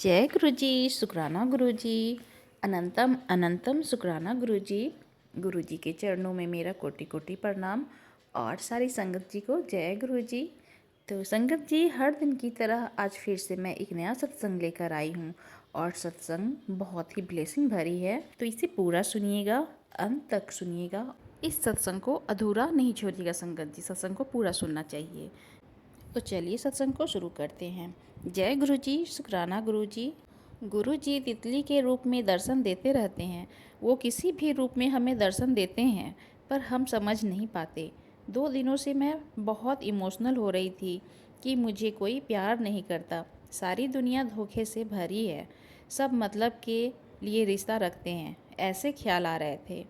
जय गुरु जी, शुक्राना गुरु जी। अनंतम अनंतम शुक्राना गुरु जी के चरणों में मेरा कोटि कोटि प्रणाम और सारी संगत जी को जय गुरु जी। तो संगत जी, हर दिन की तरह आज फिर से मैं एक नया सत्संग लेकर आई हूँ और सत्संग बहुत ही ब्लेसिंग भरी है, तो इसे पूरा सुनिएगा, अंत तक सुनिएगा। इस सत्संग को अधूरा नहीं छोड़िएगा संगत जी, सत्संग को पूरा सुनना चाहिए। तो चलिए सत्संग को शुरू करते हैं। जय गुरु जी, शुक्राना गुरु जी। गुरु जी तितली के रूप में दर्शन देते रहते हैं। वो किसी भी रूप में हमें दर्शन देते हैं, पर हम समझ नहीं पाते। 2 दिनों से मैं बहुत इमोशनल हो रही थी कि मुझे कोई प्यार नहीं करता, सारी दुनिया धोखे से भरी है, सब मतलब के लिए रिश्ता रखते हैं, ऐसे ख्याल आ रहे थे।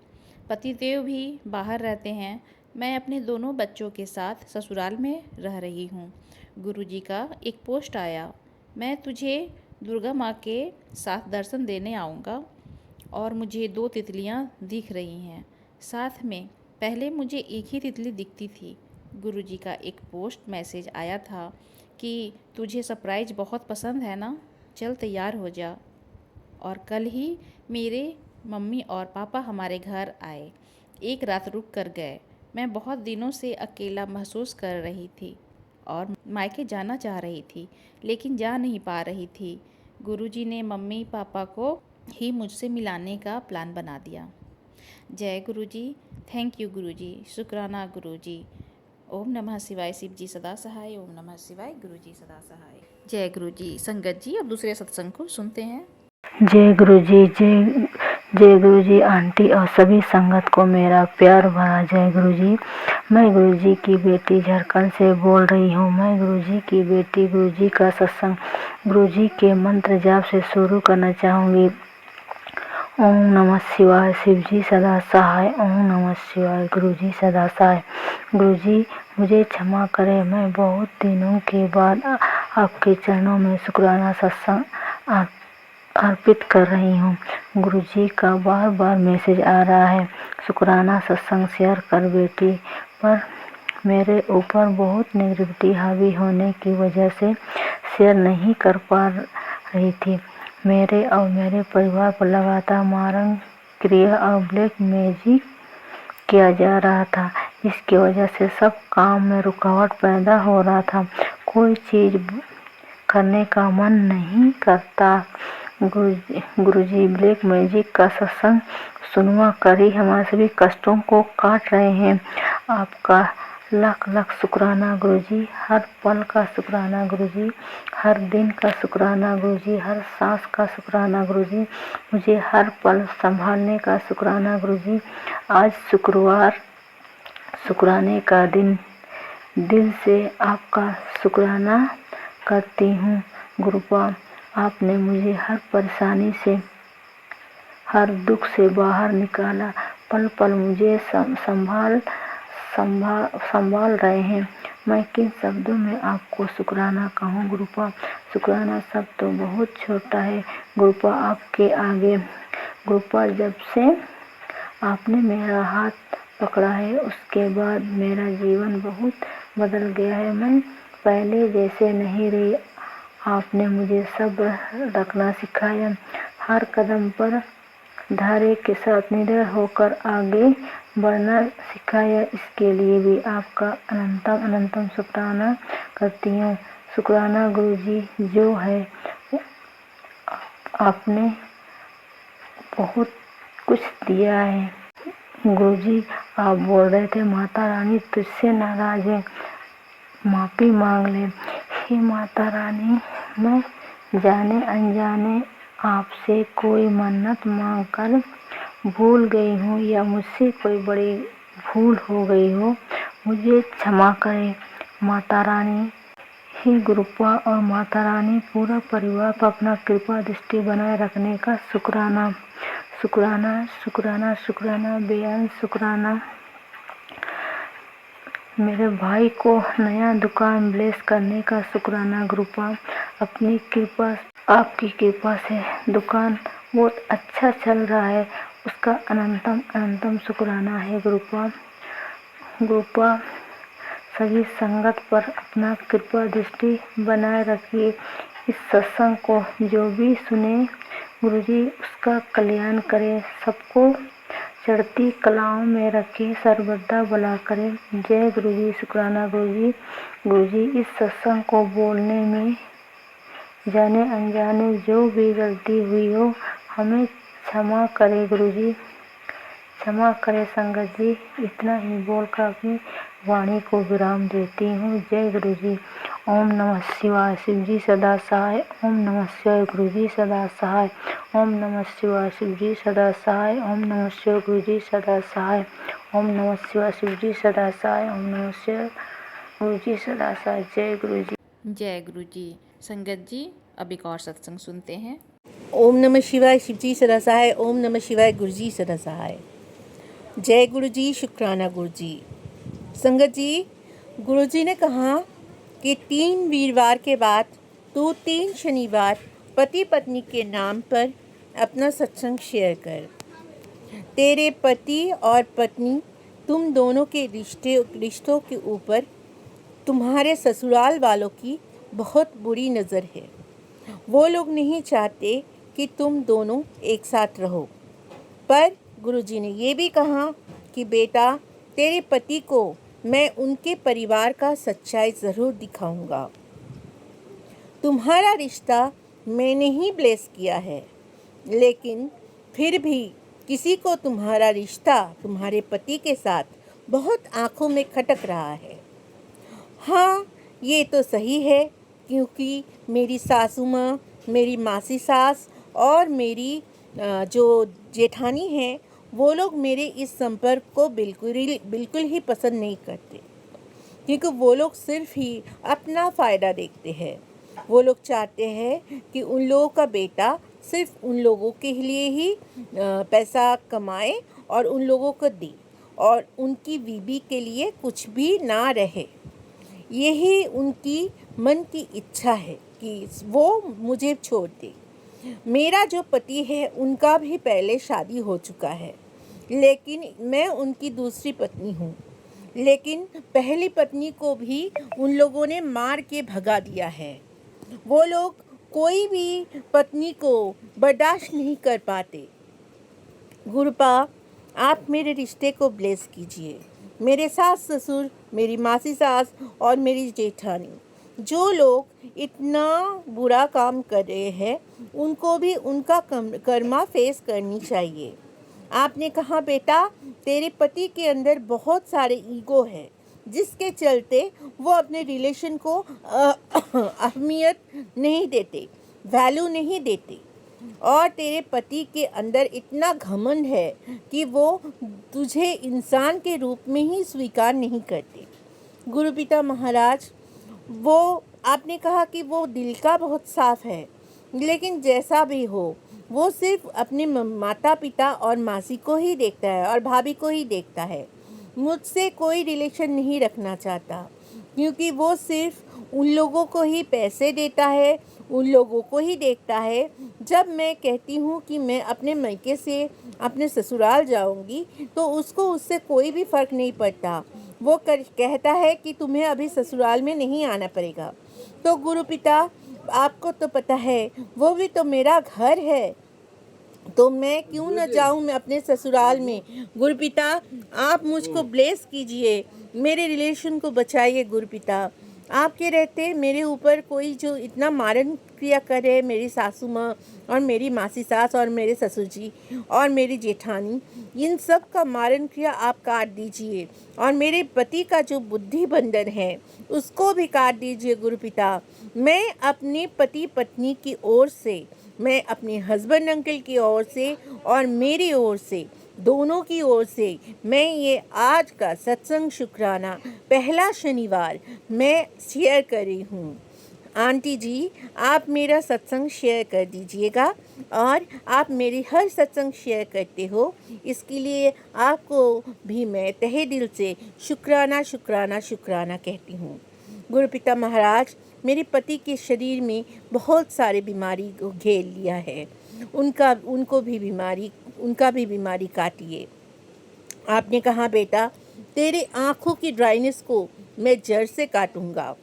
पतिदेव भी बाहर रहते हैं, मैं अपने दोनों बच्चों के साथ ससुराल में रह रही हूँ। गुरुजी का एक पोस्ट आया, मैं तुझे दुर्गा माँ के साथ दर्शन देने आऊँगा, और मुझे 2 तितलियाँ दिख रही हैं साथ में। पहले मुझे एक ही तितली दिखती थी। गुरुजी का एक पोस्ट मैसेज आया था कि तुझे सरप्राइज़ बहुत पसंद है ना, चल तैयार हो जा। और कल ही मेरे मम्मी और पापा हमारे घर आए, एक रात रुक कर गए। मैं बहुत दिनों से अकेला महसूस कर रही थी और मायके जाना चाह रही थी, लेकिन जा नहीं पा रही थी। गुरुजी ने मम्मी पापा को ही मुझसे मिलाने का प्लान बना दिया। जय गुरुजी, थैंक यू गुरुजी, शुक्राना गुरुजी। ओम नमः शिवाय, शिव जी सदा सहाय। ओम नमः शिवाय, गुरुजी सदा सहाय। जय गुरुजी। संगत जी, अब दूसरे सत्संग को सुनते हैं। जय गुरु जी। जय गुरु जी आंटी और सभी संगत को मेरा प्यार भरा जय गुरु जी। मैं गुरु जी की बेटी झारखंड से बोल रही हूँ। मैं गुरु जी की बेटी गुरु जी का सत्संग गुरु जी के मंत्र जाप से शुरू करना चाहूँगी। ओम नमः शिवाय, शिव जी सदा सहाय। ओम नमः शिवाय, गुरु जी सदा सहाय। गुरु जी मुझे क्षमा करें, मैं बहुत दिनों के बाद आपके चरणों में शुक्राना सत्संग अर्पित कर रही हूँ। गुरुजी का बार बार मैसेज आ रहा है, शुक्राना सत्संग शेयर कर बेटी, पर मेरे ऊपर बहुत नेगेटिविटी हावी होने की वजह से शेयर नहीं कर पा रही थी। मेरे और मेरे परिवार पर लगातार मारण क्रिया और ब्लैक मैजिक किया जा रहा था। इसकी वजह से सब काम में रुकावट पैदा हो रहा था, कोई चीज़ करने का मन नहीं करता। गुरुजी ब्लैक मैजिक का सत्संग सुनवा कर ही हमारे सभी कष्टों को काट रहे हैं। आपका लाख लाख शुक्राना गुरुजी, हर पल का शुक्राना गुरुजी, हर दिन का शुक्राना गुरुजी, हर सांस का शुक्राना गुरुजी, मुझे हर पल संभालने का शुक्राना गुरुजी। आज शुक्रवार शुक्राने का दिन, दिल से आपका शुक्राना करती हूँ। गुरुपा, आपने मुझे हर परेशानी से, हर दुख से बाहर निकाला, पल पल मुझे संभाल रहे हैं। मैं किन शब्दों में आपको शुक्राना कहूँ गुरुपा। शुक्राना शब्द तो बहुत छोटा है गुरुपा आपके आगे। गुरुपा, जब से आपने मेरा हाथ पकड़ा है उसके बाद मेरा जीवन बहुत बदल गया है। मैं पहले जैसे नहीं रही। आपने मुझे सब्र रखना सिखाया, हर कदम पर धैर्य के साथ निडर होकर आगे बढ़ना सिखाया। इसके लिए भी आपका अनंतम अनंतम शुक्राना करती हूँ। शुक्राना गुरुजी, जो है आपने बहुत कुछ दिया है। गुरुजी, आप बोल रहे थे माता रानी तुझसे नाराज है, माफ़ी मांग ले। हे माता रानी, मैं जाने अनजाने आपसे कोई मन्नत मांगकर भूल गई हूँ या मुझसे कोई बड़ी भूल हो गई हो, मुझे क्षमा करें माता रानी। हे गुरुपा और माता रानी, पूरा परिवार पर अपना कृपा दृष्टि बनाए रखने का शुक्राना शुक्राना शुक्राना शुक्राना बेअंत शुक्राना। मेरे भाई को नया दुकान ब्लेस करने का शुक्राना गुरुपा। अपनी कृपा, आपकी कृपा से दुकान बहुत अच्छा चल रहा है, उसका अनंतम अनंतम शुक्राना है गुरुपा। गुरुपा, सभी संगत पर अपना कृपा दृष्टि बनाए रखिए। इस सत्संग को जो भी सुने गुरुजी उसका कल्याण करे, सबको चढ़ती कलाओं में रखे, सर्वदा भला करे। जय गुरुजी। शुक्राना गुरुजी। गुरुजी इस सत्संग को बोलने में जाने अनजाने जो भी गलती हुई हो हमें क्षमा करे गुरुजी, क्षमा करे संगत जी। इतना ही बोलकर अपनी वाणी को विराम देती हूँ। जय गुरुजी। ओम नमः शिवाय। शिवजी सदा सहाय। ओम नमः शिवाय। गुरुजी सदा सहाय। ओम नमः शिवाय। शिवजी सदा सहाय। ओम नमः शिवाय। गुरुजी सदा सहाय। ओम नमः शिवाय। शिवजी सदा सहाय। ओम नमः शिवाय। गुरुजी सदा सहाय। जय गुरुजी। जय गुरुजी। संगत जी अब एक और सत्संग सुनते हैं। ओम नमः शिवाय। शिवजी सदा सहाय। ओम नमः शिवाय। गुरुजी सदा सहाय। जय गुरुजी। शुक्राना गुरुजी। संगत जी, गुरुजी ने कहा कि 3 वीरवार के बाद तू 3 शनिवार पति पत्नी के नाम पर अपना सत्संग शेयर कर। तेरे पति और पत्नी तुम दोनों के रिश्तों के ऊपर तुम्हारे ससुराल वालों की बहुत बुरी नज़र है। वो लोग नहीं चाहते कि तुम दोनों एक साथ रहो। पर गुरुजी ने ये भी कहा कि बेटा, तेरे पति को मैं उनके परिवार का सच्चाई ज़रूर दिखाऊंगा। तुम्हारा रिश्ता मैंने ही ब्लेस किया है, लेकिन फिर भी किसी को तुम्हारा रिश्ता तुम्हारे पति के साथ बहुत आंखों में खटक रहा है। हाँ, ये तो सही है, क्योंकि मेरी सासू माँ, मेरी मासी सास और मेरी जो जेठानी है, वो लोग मेरे इस संपर्क को बिल्कुल ही पसंद नहीं करते, क्योंकि वो लोग सिर्फ ही अपना फ़ायदा देखते हैं। वो लोग चाहते हैं कि उन लोगों का बेटा सिर्फ उन लोगों के लिए ही पैसा कमाए और उन लोगों को दे, और उनकी बीवी के लिए कुछ भी ना रहे। यही उनकी मन की इच्छा है कि वो मुझे छोड़ दे। मेरा जो पति है उनका भी पहले शादी हो चुका है, लेकिन मैं उनकी दूसरी पत्नी हूँ। लेकिन पहली पत्नी को भी उन लोगों ने मार के भगा दिया है। वो लोग कोई भी पत्नी को बर्दाश्त नहीं कर पाते। गुरुपा, आप मेरे रिश्ते को ब्लेस कीजिए। मेरे सास ससुर, मेरी मासी सास और मेरी जेठानी, जो लोग इतना बुरा काम कर रहे हैं, उनको भी उनका कर्मा फेस करनी चाहिए। आपने कहा बेटा, तेरे पति के अंदर बहुत सारे ईगो है, जिसके चलते वो अपने रिलेशन को अहमियत नहीं देते, वैल्यू नहीं देते, और तेरे पति के अंदर इतना घमंड है कि वो तुझे इंसान के रूप में ही स्वीकार नहीं करते। गुरु पिता महाराज, वो आपने कहा कि वो दिल का बहुत साफ है, लेकिन जैसा भी हो, वो सिर्फ अपने माता पिता और मासी को ही देखता है और भाभी को ही देखता है। मुझसे कोई रिलेशन नहीं रखना चाहता, क्योंकि वो सिर्फ उन लोगों को ही पैसे देता है, उन लोगों को ही देखता है। जब मैं कहती हूँ कि मैं अपने मायके से अपने ससुराल जाऊँगी, तो उसको उससे कोई भी फ़र्क नहीं पड़ता। वो कहता है कि तुम्हें अभी ससुराल में नहीं आना पड़ेगा। तो गुरु पिता, आपको तो पता है वो भी तो मेरा घर है, तो मैं क्यों न जाऊं मैं अपने ससुराल में। गुरुपिता, आप मुझको ब्लेस कीजिए, मेरे रिलेशन को बचाइए। गुरुपिता, आपके रहते मेरे ऊपर कोई जो इतना मारण क्रिया करे, मेरी सासू माँ और मेरी मासी सास और मेरे ससुर जी और मेरी जेठानी, इन सब का मारण क्रिया आप काट दीजिए, और मेरे पति का जो बुद्धि बंधन है उसको भी काट दीजिए। गुरुपिता, मैं अपने पति पत्नी की ओर से, मैं अपने हस्बैंड अंकल की ओर से और मेरी ओर से, दोनों की ओर से, मैं ये आज का सत्संग शुक्राना पहला शनिवार मैं शेयर कर रही हूँ। आंटी जी, आप मेरा सत्संग शेयर कर दीजिएगा, और आप मेरी हर सत्संग शेयर करते हो, इसके लिए आपको भी मैं तहे दिल से शुक्राना शुक्राना शुक्राना कहती हूँ। गुरुपिता महाराज, मेरे पति के शरीर में बहुत सारे बीमारी को घेर लिया है, उनका भी बीमारी काटिए। आपने कहा बेटा, तेरे आँखों की ड्राइनेस को मैं जड़ से काटूंगा।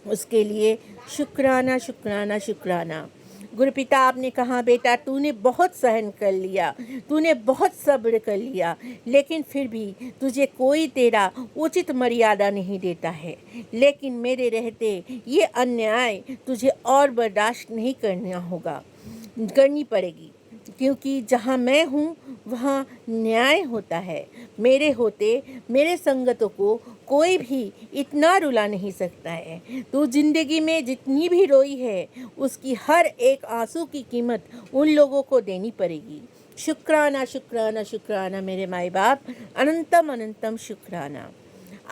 उसके लिए शुक्राना शुक्राना शुक्राना। गुरुपिता आपने कहा, बेटा तूने बहुत सहन कर लिया, तूने बहुत सब्र कर लिया, लेकिन फिर भी तुझे कोई तेरा उचित मर्यादा नहीं देता है। लेकिन मेरे रहते ये अन्याय तुझे और बर्दाश्त नहीं करनी पड़ेगी, क्योंकि जहाँ मैं हूँ वहाँ न्याय होता है। मेरे होते मेरे संगतों को कोई भी इतना रुला नहीं सकता है। तू जिंदगी में जितनी भी रोई है, उसकी हर एक आंसू की कीमत उन लोगों को देनी पड़ेगी। शुक्राना शुक्राना शुक्राना मेरे माई बाप, अनंतम अनंतम शुक्राना।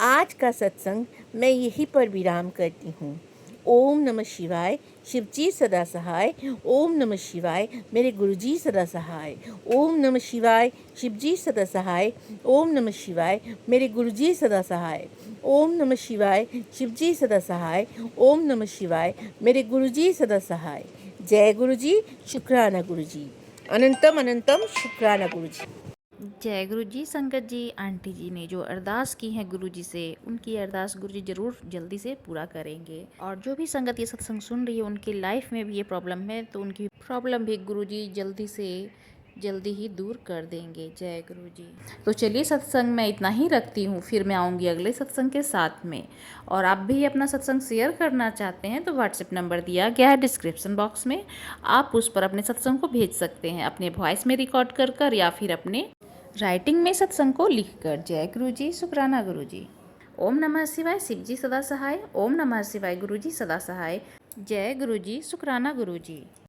आज का सत्संग मैं यहीं पर विराम करती हूँ। ओम नमः शिवाय, शिवजी सदा सहाय। ओम नमः शिवाय, मेरे गुरुजी सदा सहाय। ओम नमः शिवाय, शिवजी सदा सहाय। ओम नमः शिवाय, मेरे गुरुजी सदा सहाय। ओम नमः शिवाय, शिवजी सदा सहाय। ओम नमः शिवाय, मेरे गुरुजी सदा सहाय। जय गुरुजी, शुक्राना गुरुजी, अनंतम अनंतम शुक्राना गुरुजी। जय गुरु जी। संगत जी, आंटी जी ने जो अरदास की है गुरु जी से, उनकी अरदास गुरु जी ज़रूर जल्दी से पूरा करेंगे। और जो भी संगत ये सत्संग सुन रही है, उनकी लाइफ में भी ये प्रॉब्लम है, तो उनकी प्रॉब्लम भी गुरु जी जल्दी ही दूर कर देंगे। जय गुरु जी। तो चलिए, सत्संग मैं इतना ही रखती हूँ, फिर मैं आऊँगी अगले सत्संग के साथ में। और आप भी अपना सत्संग शेयर करना चाहते हैं तो व्हाट्सएप नंबर दिया गया है डिस्क्रिप्शन बॉक्स में, आप उस पर अपने सत्संग को भेज सकते हैं, अपने वॉइस में रिकॉर्ड कर या फिर अपने राइटिंग में सत्संग को लिखकर। जय गुरु जी, शुक्राना गुरु जी। ओम नमः शिवाय, शिवजी सदा सहाय। ओम नमः शिवाय, गुरु जी सदा सहाय। जय गुरु जी, शुक्राना गुरु जी।